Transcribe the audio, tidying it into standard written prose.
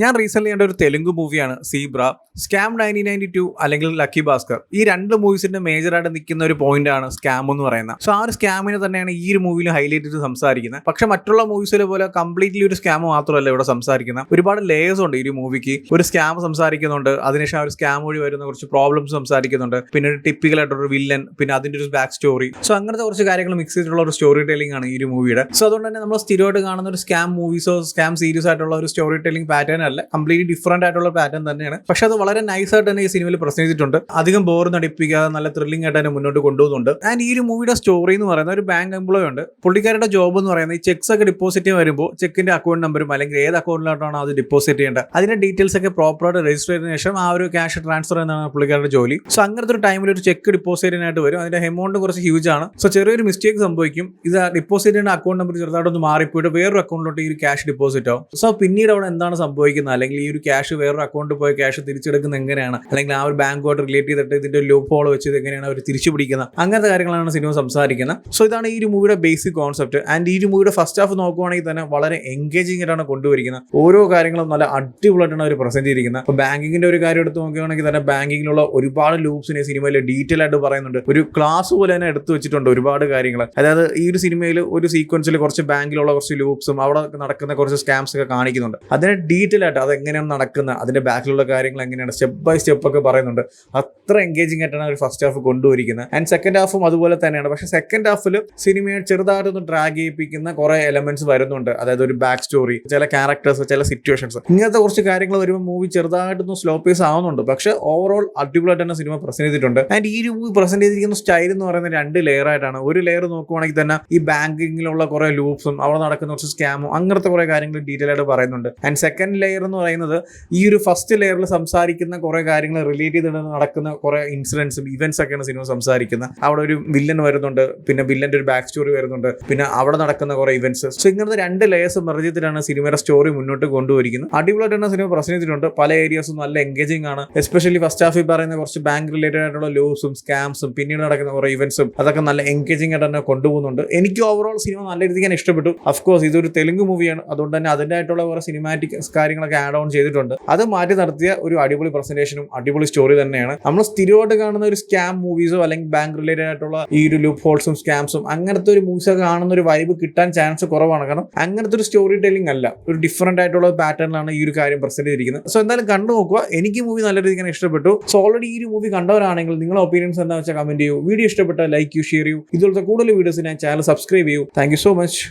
ഞാൻ റീസെന്റ് കണ്ട ഒരു തെലുങ്ക് മൂവിയാണ് സീബ്ര. സ്കാം 1992 അല്ലെങ്കിൽ ലക്കി ഭാസ്കർ. ഈ രണ്ട് മൂവീസിന്റെ മേജറായിട്ട് നിൽക്കുന്ന ഒരു പോയിന്റ് ആണ് സ്കാം എന്ന് പറയുന്നത്. സോ ആ ഒരു സ്കാമിനെ തന്നെയാണ് ഈ ഒരു മൂവിയിൽ ഹൈലൈറ്റ് ചെയ്ത് സംസാരിക്കുന്നത്. പക്ഷെ മറ്റുള്ള മൂവീസിലെ പോലെ കംപ്ലീറ്റ്ലി ഒരു സ്കാം മാത്രമല്ല ഇവിടെ സംസാരിക്കുന്നത്. ഒരുപാട് ലേയേഴ്സ് ഉണ്ട് ഈ ഒരു മൂവിക്ക്. ഒരു സ്കാം സംസാരിക്കുന്നുണ്ട്, അതിനുശേഷം ആ ഒരു സ്കാം വഴി വരുന്ന കുറച്ച് പ്രോബ്ലംസ് സംസാരിക്കുന്നുണ്ട്, പിന്നെ ഒരു ടിപ്പിക്കൽ ആയിട്ടൊരു വില്ലൻ, പിന്നെ അതിന്റെ ഒരു ബാക്ക് സ്റ്റോറി. സോ അങ്ങനത്തെ കുറച്ച് കാര്യങ്ങൾ മിക്സ് ചെയ്തിട്ടുള്ള ഒരു സ്റ്റോറി ടെല്ലിംഗ് ആണ് ഈ ഒരു മൂവിയുടെ. സോ അതുകൊണ്ട് തന്നെ നമ്മൾ സ്ഥിരമായിട്ട് കാണുന്ന ഒരു സ്കാം മൂവീസോ സ്കാം സീരീസ് ആയിട്ടുള്ള ഒരു സ്റ്റോറി ടെല്ലിംഗ് പാറ്റേൺ അല്ല, കംപ്ലീറ്റ്ലി ഡിഫറെന്റ് ആയിട്ടുള്ള പാറ്റേൺ തന്നെയാണ്. പക്ഷെ അത് വളരെ നൈസ് ആയിട്ട് തന്നെ ഈ സിനിമയിൽ പ്രസന്റ് ചെയ്തിട്ടുണ്ട്. അധികം ബോർ നടിപ്പിക്കാതെ നല്ല ത്രില്ലിംഗ് ആയിട്ട് തന്നെ മുന്നോട്ട് കൊണ്ടുപോകുന്നുണ്ട്. ആൻഡ് ഈ ഒരു മൂവിയുടെ സ്റ്റോറി എന്ന് പറയുന്ന ഒരു ബാങ്ക് എംപ്ലോയി ഉണ്ട്. പുള്ളിക്കാരുടെ ജോബ് എന്ന് പറയുന്നത് ഈ ചെക്സ് ഒക്കെ ഡിപ്പോസിറ്റ് വരുമ്പോൾ ചെക്കിന്റെ അക്കൗണ്ട് നമ്പറും അല്ലെങ്കിൽ ഏത് അക്കൗണ്ടിലോട്ടാണോ അത് ഡിപ്പോസിറ്റ് ചെയ്യേണ്ടത് അതിന്റെ ഡീറ്റെയിൽസ് ഒക്കെ പ്രോപ്പറായിട്ട് രജിസ്റ്റർ ചെയ്തതിനു ശേഷം ആ ഒരു ക്യാഷ് ട്രാൻസ്ഫർ എന്നാണ് പുള്ളിക്കാരുടെ ജോലി. സോ അങ്ങനത്തെ ഒരു ടൈമിൽ ഒരു ചെക്ക് ഡിപ്പോസിറ്റ് ചെയ്യാനായിട്ട് വരും. അതിന്റെ എമൗണ്ട് കുറച്ച് ഹ്യൂജ് ആണ്. സോ ചെറിയൊരു മിസ്റ്റേക്ക് സംഭവിക്കും. ഇത് ഡിപ്പോസിറ്റ് ചെയ്യുന്ന അക്കൗണ്ട് നമ്പർ ചെറുതായിട്ടൊന്ന് മാറിപ്പോയിട്ട് വേറൊരു അക്കൗണ്ടിലോട്ട് ഈ ഒരു ക്യാഷ് ഡിപ്പോസിറ്റ് ആവും. സോ പിന്നീട് അവിടെ എന്താണ് സംഭവിക്കുന്നത്, അല്ലെങ്കിൽ ഈ ഒരു ക്യാഷ് വേറൊരു അക്കൗണ്ടിൽ പോയി ക്യാഷ് തിരിച്ചെടുക്കുന്നത് എങ്ങനെയാണ്, അല്ലെങ്കിൽ ആ ഒരു ബാങ്കുമായിട്ട് റിലേറ്റ് ചെയ്തിട്ട് ഇതിന്റെ ലൂപ്പ് ഹോൾ വെച്ച് എങ്ങനെയാണ് അവർ തിരിച്ചു പിടിക്കുന്നത്, അങ്ങനത്തെ കാര്യങ്ങളാണ് സിനിമ സംസാരിക്കുന്നത്. സോ ഇതാണ് ഈ ഒരു മൂവിയുടെ ബേസിക് കോൺസെപ്റ്റ്. ആൻഡ് ഈ ഒരു മൂവിയുടെ ഫസ്റ്റ് ഹാഫ് നോക്കുവാണെങ്കിൽ തന്നെ വളരെ എൻഗേജിംഗ് ആയിട്ടാണ് കൊണ്ടുവരിക്കുന്നത്. ഓരോ കാര്യങ്ങളും നല്ല അടിപൊളിയായിട്ടാണ് അവർ പ്രസന്റ് ചെയ്തിരിക്കുന്നത്. അപ്പോൾ ബാങ്കിങ്ങിന്റെ ഒരു കാര്യം എടുത്ത് നോക്കുകയാണെങ്കിൽ തന്നെ ബാങ്കിങ്ങിലുള്ള ഒരുപാട് ലൂപ്സിനെ സിനിമയിൽ ഡീറ്റെയിൽ ആയിട്ട് പറയുന്നുണ്ട്. ഒരു ക്ലാസ് പോലെ തന്നെ എടുത്തു വെച്ചിട്ടുണ്ട് ഒരുപാട് കാര്യങ്ങൾ. അതായത് ഈ ഒരു സിനിമയിൽ ഒരു സീക്വൻസിൽ കുറച്ച് ബാങ്കിലുള്ള കുറച്ച് ലൂപ്സും അവിടെ നടക്കുന്ന കുറച്ച് സ്കാംസ് ഒക്കെ കാണിക്കുന്നുണ്ട്. അതിനെ ഡീറ്റെയിൽ ആയിട്ട് അത് എങ്ങനെയാണ് നടക്കുന്നത്, അതിന്റെ ബാക്കിലുള്ള കാര്യങ്ങൾ എങ്ങനെയാണ് സ്റ്റെപ്പ് ബൈ സ്റ്റെപ്പ് ഒക്കെ പറയുന്നുണ്ട്. അത്ര എൻഗേജിംഗ് ആയിട്ടാണ് ഒരു ഫസ്റ്റ് ഹാഫ് കൊണ്ടുവരിക്കുന്നത്. ആൻഡ് സെക്കൻഡ് ഹാഫും അതുപോലെ തന്നെയാണ്. പക്ഷേ സെക്കൻഡ് ഹാഫിൽ സിനിമയെ ചെറുതായിട്ടൊന്ന് ഡ്രാഗ് ചെയ്യിപ്പിക്കുന്ന കുറെ എലമെന്റ്സ് വരുന്നുണ്ട്. അതായത് ഒരു ബാക്ക് സ്റ്റോറി, ചില ക്യാരക്ടേഴ്സ്, ചില സിറ്റുവേഷൻസ്, ഇങ്ങനത്തെ കുറച്ച് കാര്യങ്ങൾ വരുമ്പോൾ മൂവി ചെറുതായിട്ടൊന്ന് സ്ലോ പേസ് ആവുന്നുണ്ട്. പക്ഷേ ഓവറോൾ അടിപൊളിയായിട്ട് തന്നെ സിനിമ പ്രസന്റ് ചെയ്തിട്ടുണ്ട്. ആൻഡ് ഈ ഒരു മൂവി പ്രസന്റ് ചെയ്തിരിക്കുന്ന സ്റ്റൈൽ എന്ന് പറയുന്നത് രണ്ട് ലെയർ ആയിട്ടാണ്. ഒരു ലെയർ നോക്കുവാണെങ്കിൽ തന്നെ ഈ ബാങ്കിങ്ങിലുള്ള കുറെ ലൂപ്സും അവിടെ നടക്കുന്ന കുറച്ച് സ്കാമും അങ്ങനത്തെ കുറെ കാര്യങ്ങൾ ഡീറ്റെയിൽ ആയിട്ട് പറയുന്നുണ്ട്. ആൻഡ് സെക്കൻഡ് ലെയർ എന്ന് പറയുന്നത് ഈ ഒരു ഫസ്റ്റ് ലെയറിൽ സംസാരിക്കുന്ന കുറെ കാര്യങ്ങൾ റിലേറ്റ് ചെയ്തിട്ട് നടക്കുന്ന കുറെ ഇൻസിഡൻസും ഇവന്റ്സ് ഒക്കെയാണ് സിനിമ സംസാരിക്കുന്നത്. അവിടെ ഒരു വില്ലൻ വരുന്നുണ്ട്, പിന്നെ വില്ലന്റെ ഒരു ബാക്ക് സ്റ്റോറി വരുന്നുണ്ട്, പിന്നെ അവിടെ നടക്കുന്ന കുറെ ഇവന്റ്സ്. സോ ഇങ്ങനത്തെ രണ്ട് ലെയേഴ്സ് മെർജ് ചെയ്തിട്ടാണ് സിനിമയുടെ സ്റ്റോറി മുന്നോട്ട് കൊണ്ടുവരിക്കുന്നത്. അടിപൊളിയായിട്ടാണ് സിനിമ പ്രസന്റ് ചെയ്തിട്ടുണ്ട്. പല ഏരിയാസും നല്ല എൻഗേജിംഗ് ആണ്. എസ്പെഷ്യലി ഫസ്റ്റ് ഹാഫിൽ പറയുന്ന കുറച്ച് ബാങ്ക് റിലേറ്റഡ് ആയിട്ടുള്ള ലൂസും സ്കാംസും പിന്നീട് നടക്കുന്ന കുറെ ഇവന്റ്സും അതൊക്കെ നല്ല എൻഗേജിംഗ് ആയിട്ട് തന്നെ കൊണ്ടുപോകുന്നുണ്ട്. എനിക്ക് ഓവറോൾ സിനിമ നല്ല രീതിക്ക് ഇഷ്ടപ്പെട്ടു. അഫ്കോഴ്സ് ഇതൊരു തെലുങ്ക് മൂവിയാണ്, അതുകൊണ്ട് തന്നെ അതിൻ്റെ ആയിട്ടുള്ള കുറെ സിനിമാറ്റിക് കാര്യങ്ങളൊക്കെ ആഡ് ഓൺ ചെയ്തിട്ടുണ്ട്. അത് മാറ്റി നടത്തിയ ഒരു അടിപൊളി പ്രസന്റേഷനും അടിപൊളി സ്റ്റോറി തന്നെയാണ്. നമ്മൾ സ്ഥിരമായിട്ട് കാണുന്ന ഒരു സ്കാം മൂവീസോ അല്ലെങ്കിൽ ബാങ്ക് റിലേറ്റഡ് ആയിട്ടുള്ള ഈ ഒരു ലൂപ്പ് ഹോൾസും സ്കാംസും അങ്ങനത്തെ ഒരു മൂവീസ് കാണുന്ന ഒരു വൈബ് കിട്ടാൻ ചാൻസ് കുറവാണ്. കാരണം അങ്ങനത്തെ ഒരു സ്റ്റോറി ടെല്ലിംഗ് അല്ല, ഒരു ഡിഫറെന്റ് ആയിട്ടുള്ള പാറ്റേണിലാണ് ഈ ഒരു കാര്യം പ്രസന്റ് ചെയ്തിരിക്കുന്നത്. സോ എന്തായാലും കണ്ടു നോക്കുക. എനിക്ക് മൂവി നല്ല രീതിക്ക് ഇഷ്ടപ്പെട്ടു. സോ ഓൾറെഡി ഈ ഒരു മൂവി കണ്ടവരാണെങ്കിൽ നിങ്ങളുടെ ഒപ്പീനിയൻസ് എന്താ വെച്ചാൽ കമന്റ് ചെയ്യൂ. വീഡിയോ ഇഷ്ടപ്പെട്ടാൽ ലൈക്ക് ചെയ്യൂ, ഷെയർ ചെയ്യൂ. ഇതുപോലത്തെ കൂടുതൽ വീഡിയോസിനായി ചാനൽ സബ്സ്ക്രൈബ് ചെയ്യൂ. Thank you so much.